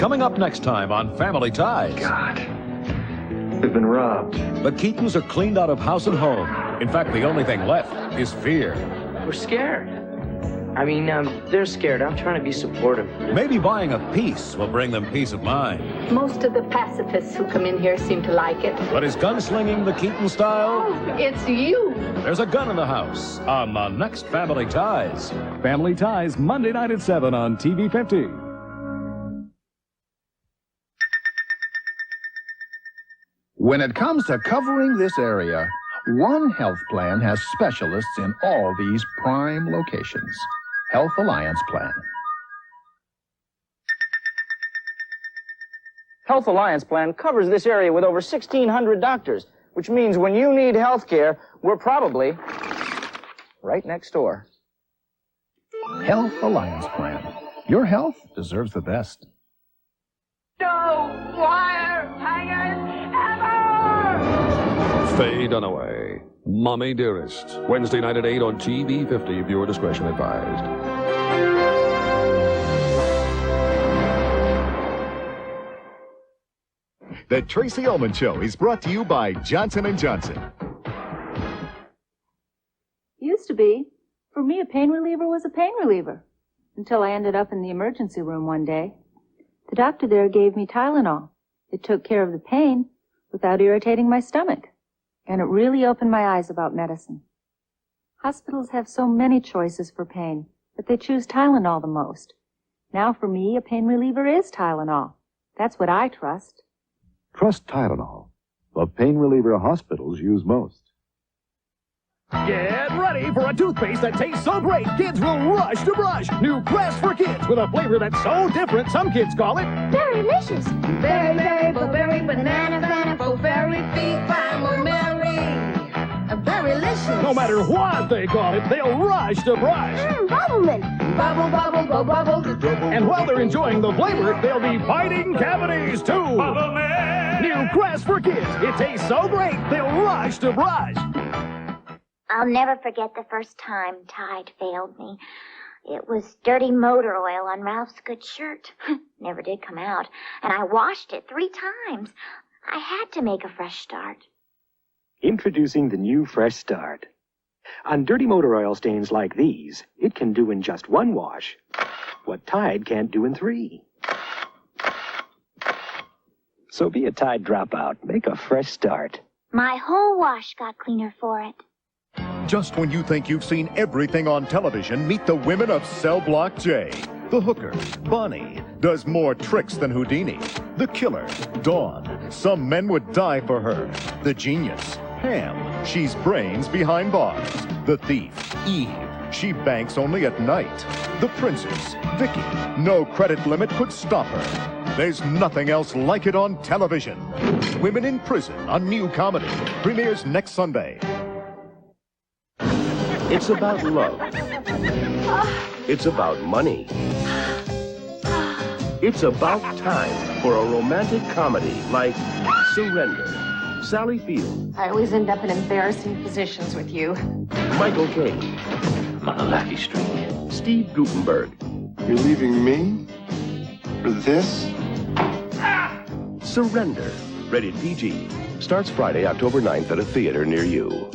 Coming up next time on Family Ties. God, we've been robbed. The Keatons are cleaned out of house and home. In fact, the only thing left is fear. We're scared. I mean, they're scared. I'm trying to be supportive. Maybe buying a piece will bring them peace of mind. Most of the pacifists who come in here seem to like it. But is gunslinging the Keaton style? Oh, it's you. There's a gun in the house on the next Family Ties. Family Ties, Monday night at 7 on TV 50. When it comes to covering this area, one health plan has specialists in all these prime locations. Health Alliance Plan. Health Alliance Plan covers this area with over 1,600 doctors, which means when you need health care, we're probably right next door. Health Alliance Plan. Your health deserves the best. No wire hangers ever! Faye Dunaway, Mommie, Dearest. Wednesday night at 8 on TV 50. Viewer discretion advised. The Tracey Ullman Show is brought to you by Johnson & Johnson. Used to be. For me, a pain reliever was a pain reliever. Until I ended up in the emergency room one day. The doctor there gave me Tylenol. It took care of the pain without irritating my stomach. And it really opened my eyes about medicine. Hospitals have so many choices for pain, but they choose Tylenol the most. Now for me, a pain reliever is Tylenol. That's what I trust. Trust Tylenol, the pain reliever hospitals use most. Get ready for a toothpaste that tastes so great, kids will rush to brush. New Crest for kids with a flavor that's so different, some kids call it Berry-licious. Berry, berry, berry, banana, banana, berry, big, fine, berry. Berry-licious. No matter what they call it, they'll rush to brush. Bubblemint. Bubble, bubble, bubble, bubble. And while they're enjoying the flavor, they'll be fighting cavities too. Bubblemint. New Crest for kids. It tastes so great, they'll rush to brush. I'll never forget the first time Tide failed me. It was dirty motor oil on Ralph's good shirt. Never did come out. And I washed it 3 times. I had to make a fresh start. Introducing the new Fresh Start. On dirty motor oil stains like these, it can do in just 1 wash what Tide can't do in 3. So be a Tide dropout. Make a fresh start. My whole wash got cleaner for it. Just when you think you've seen everything on television, meet the women of Cell Block J. The hooker, Bonnie, does more tricks than Houdini. The killer, Dawn. Some men would die for her. The genius, Pam. She's brains behind bars. The thief, Eve. She banks only at night. The princess, Vicky. No credit limit could stop her. There's nothing else like it on television. Women in Prison, a new comedy. Premieres next Sunday. It's about love. It's about money. It's about time for a romantic comedy like Surrender. Sally Field. I always end up in embarrassing positions with you. Michael Caine. On a lucky streak. Steve Guttenberg. You're leaving me? For this? Surrender. Rated PG. Starts Friday, October 9th at a theater near you.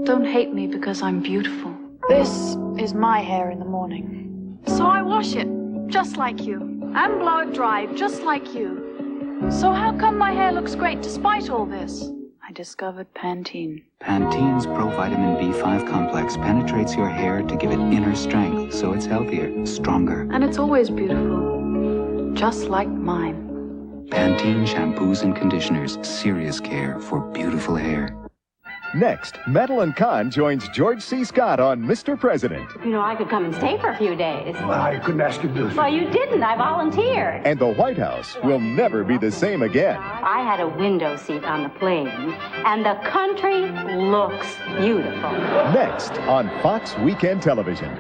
Don't hate me because I'm beautiful. This is my hair in the morning. So I wash it, just like you. And blow it dry, just like you. So how come my hair looks great despite all this? I discovered Pantene. Pantene's provitamin B5 complex penetrates your hair to give it inner strength, so it's healthier, stronger. And it's always beautiful. Just like mine. Pantene shampoos and conditioners. Serious care for beautiful hair. Next, Madeline Kahn joins George C. Scott on Mr. President. You know, I could come and stay for a few days. Well, I couldn't ask you to do this. Well, you didn't. I volunteered. And the White House will never be the same again. I had a window seat on the plane, and the country looks beautiful. Next on Fox Weekend Television.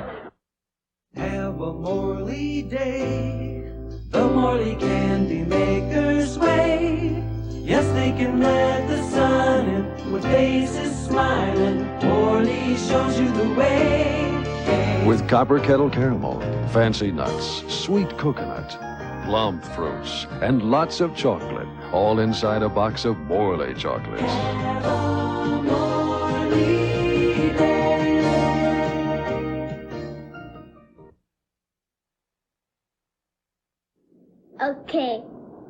Have a Morley day. The Morley candy makers way. Yes, they can let the sun in with faces smiling. Morley shows you the way. Hey. With copper kettle caramel, fancy nuts, sweet coconut, plum fruits, and lots of chocolate, all inside a box of Morley chocolates. Okay,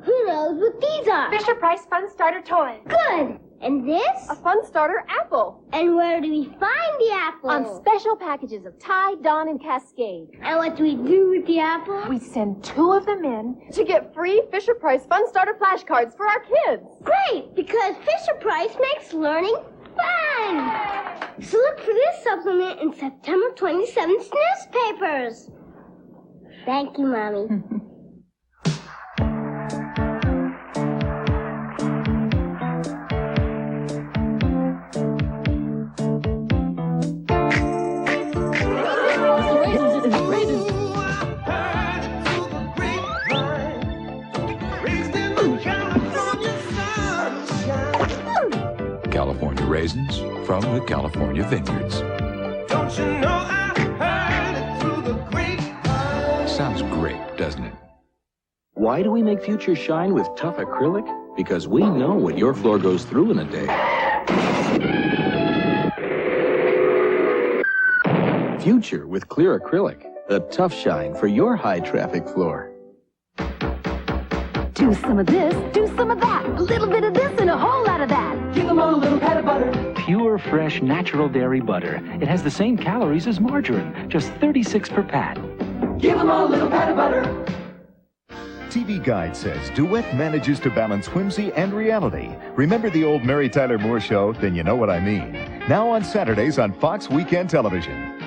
who knows what these are? Fisher-Price Fun Starter Toy. Good. And this? A Fun Starter Apple. And where do we find the apple? On special packages of Tide, Dawn, and Cascade. And what do we do with the apple? We send 2 of them in to get free Fisher-Price Fun Starter flashcards for our kids. Great, because Fisher-Price makes learning fun. So look for this supplement in September 27th's newspapers. Thank you, Mommy. California raisins from the California vineyards. Don't you know I heard it through the grapevine? Sounds great, doesn't it? Why do we make Future shine with tough acrylic? Because we know what your floor goes through in a day. Future with clear acrylic. A tough shine for your high-traffic floor. Do some of this, do some of that. A little bit of this and a whole lot of that. Give them all a little pat of butter. Pure, fresh, natural dairy butter. It has the same calories as margarine, just 36 per pat. Give them all a little pat of butter. TV Guide says Duet manages to balance whimsy and reality. Remember the old Mary Tyler Moore Show? Then you know what I mean. Now on Saturdays on Fox Weekend Television.